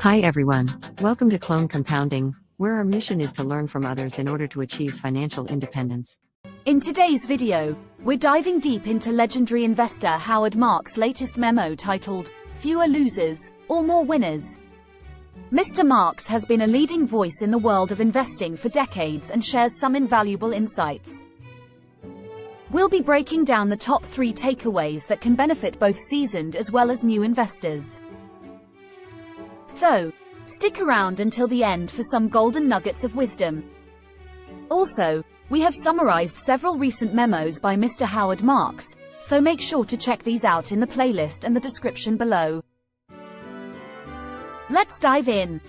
Hi everyone. Welcome to Clone Compounding, where our mission is to learn from others in order to achieve financial independence. In today's video, we're diving deep into legendary investor Howard Marks' latest memo titled, Fewer Losers, or More Winners. Mr. Marks has been a leading voice in the world of investing for decades and shares some invaluable insights. We'll be breaking down the top 3 takeaways that can benefit both seasoned as well as new investors. So, stick around until the end for some golden nuggets of wisdom. Also, we have summarized several recent memos by Mr. Howard Marks, so make sure to check these out in the playlist and the description below. Let's dive in.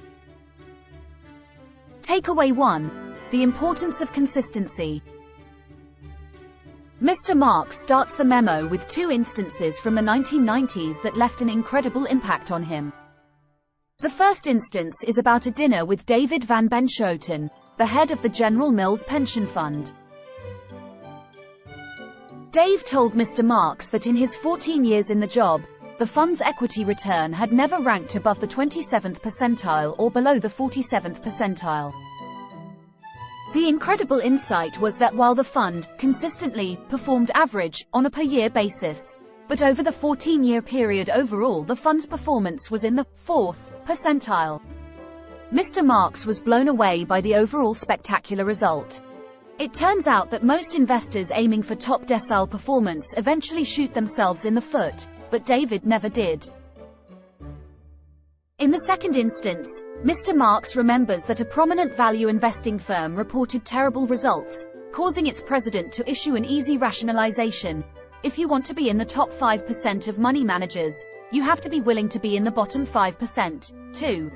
Takeaway 1. The importance of consistency. Mr. Marks starts the memo with 2 instances from the 1990s that left an incredible impact on him. The first instance is about a dinner with David Van Benschoten, the head of the General Mills Pension Fund. Dave told Mr. Marks that in his 14 years in the job, the fund's equity return had never ranked above the 27th percentile or below the 47th percentile. The incredible insight was that while the fund consistently performed average on a per-year basis, but over the 14-year period overall the fund's performance was in the 4th percentile. Mr. Marks was blown away by the overall spectacular result. It turns out that most investors aiming for top decile performance eventually shoot themselves in the foot, but David never did. In the second instance, Mr. Marks remembers that a prominent value investing firm reported terrible results, causing its president to issue an easy rationalization. If you want to be in the top 5% of money managers, you have to be willing to be in the bottom 5%, too.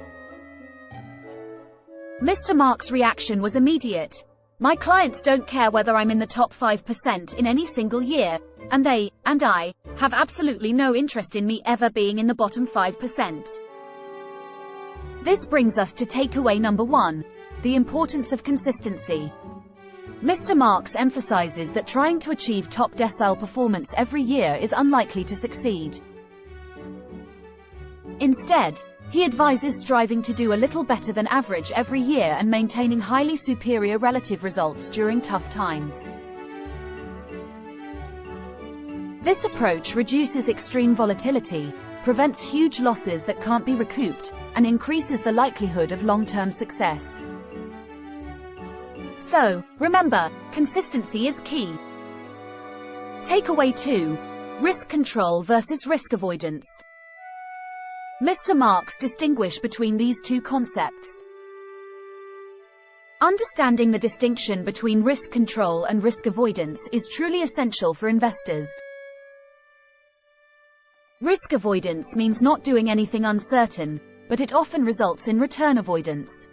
Mr. Marks' reaction was immediate. My clients don't care whether I'm in the top 5% in any single year, and they, and I, have absolutely no interest in me ever being in the bottom 5%. This brings us to takeaway number 1, the importance of consistency. Mr. Marks emphasizes that trying to achieve top decile performance every year is unlikely to succeed. Instead, he advises striving to do a little better than average every year and maintaining highly superior relative results during tough times. This approach reduces extreme volatility, prevents huge losses that can't be recouped, and increases the likelihood of long-term success. So, remember, consistency is key. Takeaway 2. Risk control versus risk avoidance. Mr. Marks distinguished between these 2 concepts. Understanding the distinction between risk control and risk avoidance is truly essential for investors. Risk avoidance means not doing anything uncertain, but it often results in return avoidance.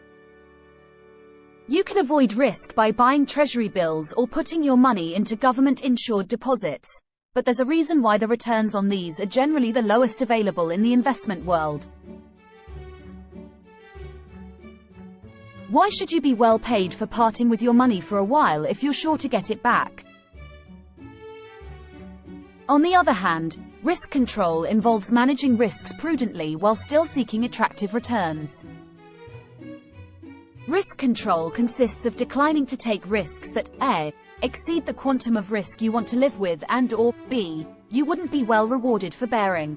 You can avoid risk by buying treasury bills or putting your money into government-insured deposits, but there's a reason why the returns on these are generally the lowest available in the investment world. Why should you be well paid for parting with your money for a while if you're sure to get it back? On the other hand, risk control involves managing risks prudently while still seeking attractive returns. Risk control consists of declining to take risks that A. exceed the quantum of risk you want to live with and or B. you wouldn't be well rewarded for bearing.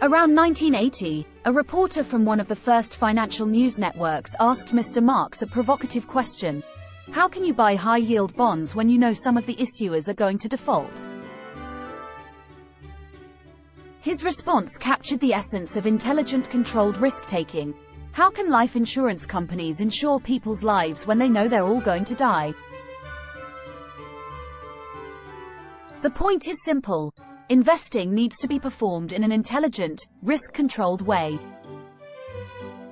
Around 1980, a reporter from one of the first financial news networks asked Mr. Marks a provocative question. How can you buy high-yield bonds when you know some of the issuers are going to default? His response captured the essence of intelligent, controlled risk-taking. How can life insurance companies insure people's lives when they know they're all going to die? The point is simple. Investing needs to be performed in an intelligent, risk-controlled way.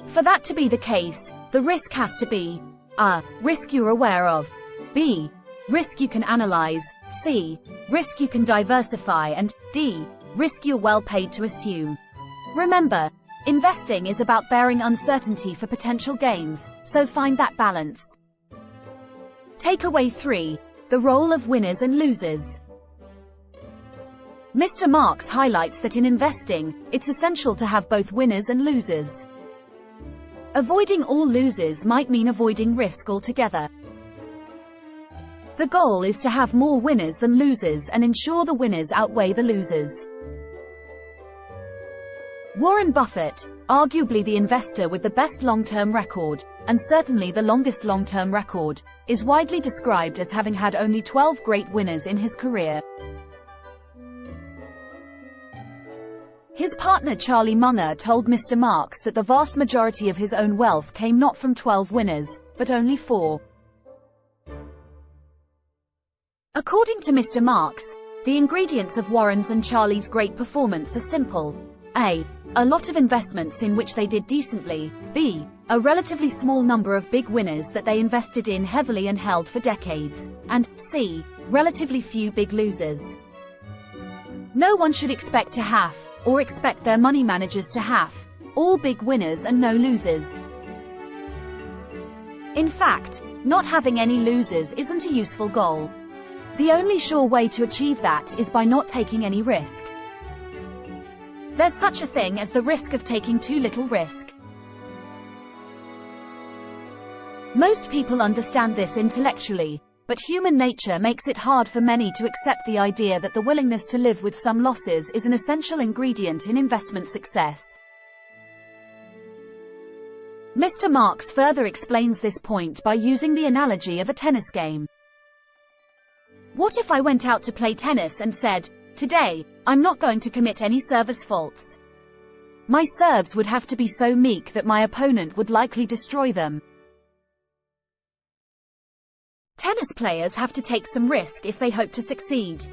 For that to be the case, the risk has to be A. Risk you're aware of. B. Risk you can analyze. C. Risk you can diversify. And D. Risk you're well paid to assume. Remember, investing is about bearing uncertainty for potential gains, so find that balance. Takeaway 3. The role of winners and losers. Mr. Marks highlights that in investing, it's essential to have both winners and losers. Avoiding all losers might mean avoiding risk altogether. The goal is to have more winners than losers and ensure the winners outweigh the losers. Warren Buffett, arguably the investor with the best long-term record, and certainly the longest long-term record, is widely described as having had only 12 great winners in his career. His partner Charlie Munger told Mr. Marks that the vast majority of his own wealth came not from 12 winners, but only 4. According to Mr. Marks, the ingredients of Warren's and Charlie's great performance are simple. A lot of investments in which they did decently. B, a relatively small number of big winners that they invested in heavily and held for decades. And C, relatively few big losers. No one should expect to have, or expect their money managers to have, all big winners and no losers. In fact, not having any losers isn't a useful goal. The only sure way to achieve that is by not taking any risk. There's such a thing as the risk of taking too little risk. Most people understand this intellectually, but human nature makes it hard for many to accept the idea that the willingness to live with some losses is an essential ingredient in investment success. Mr. Marks further explains this point by using the analogy of a tennis game. What if I went out to play tennis and said, "Today, I'm not going to commit any service faults"? My serves would have to be so meek that my opponent would likely destroy them. Tennis players have to take some risk if they hope to succeed.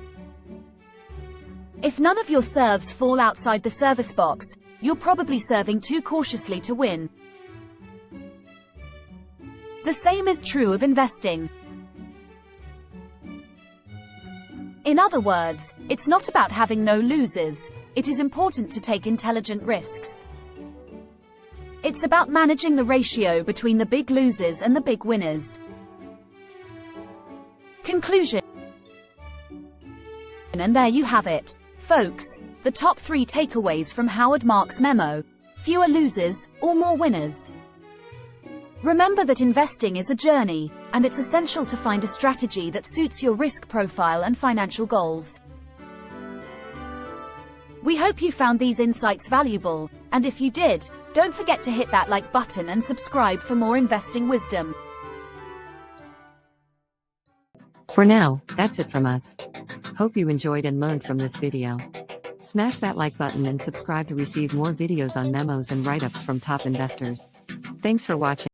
If none of your serves fall outside the service box, you're probably serving too cautiously to win. The same is true of investing. In other words, it's not about having no losers, it is important to take intelligent risks. It's about managing the ratio between the big losers and the big winners. Conclusion. And there you have it, folks, the top 3 takeaways from Howard Marks' memo: fewer losers, or more winners. Remember that investing is a journey, and it's essential to find a strategy that suits your risk profile and financial goals. We hope you found these insights valuable, and if you did, don't forget to hit that like button and subscribe for more investing wisdom. For now, that's it from us. Hope you enjoyed and learned from this video. Smash that like button and subscribe to receive more videos on memos and write-ups from top investors. Thanks for watching.